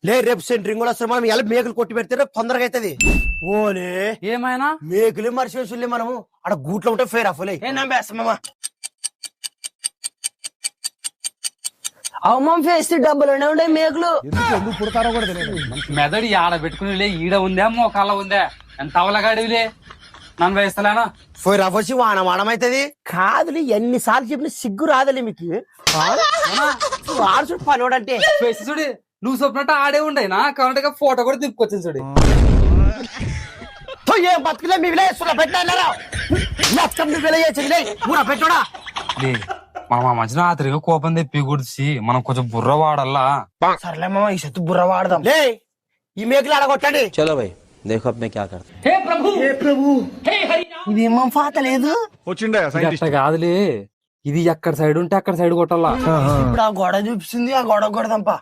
లే రేపు సెంట్రింగ్ కూడా వస్తారు మనం ఎలా మేకలు కొట్టి పెడితే రేపు తొందరగా అవుతుంది. ఓలే ఏమైనా మేకలే మర్చిపోయి మనము అక్కడ గూట్లో ఉంటే ఫేర్ అఫలే నమ్మేస్తామా అవమాం ఫేస్ డబ్బులునే ఉండే మేకలు ఎందుకు పుడతారో కూడా తెలియదు. మెదడు ఆడ పెట్టుకుని ఈడ ఉందా మోకాళ్ళ ఉందా ఎంత అవలగాడివిలే నన్ను వేస్తలేనా ఫేర్ అఫ్ వచ్చి వానమాడమైతుంది కాదులే ఎన్నిసార్లు చెప్పిన సిగ్గు రాదలే మీకు ఆడు పనివాడంటే ఫేస్ చూడు నువ్వు చెప్పినట్టు ఆడే ఉండేనా కాబట్టి ఫోటో కూడా తిప్పుకొచ్చింది చూడు. ఏం బతుకులే మీ విలేజ్ పెట్టినా మొత్తం నువ్వు విలేజ్ ఊర పెట్టోడా మా మధ్యన ఆతరిగా కోపం తెప్పి గుడిచి మనం కొంచెం బుర్ర వాడల్లా. సర్లే మామ ఈ సత్తు బుర్ర వాడదాం లే ఈ మేకలు ఆడగొట్టండి. चलो भाई देखो अब मैं क्या करता हूं। ఏ ప్రభు ఇదేమో పాత లేదు వచ్చిండే అట్ట కాదులే ఇది ఎక్కడ సైడ్ ఉంటే అక్కడ సైడ్ కొట్టాలా. ఇప్పుడు ఆ గొడవ చూపిస్తుంది ఆ గొడవ కొడదాంపా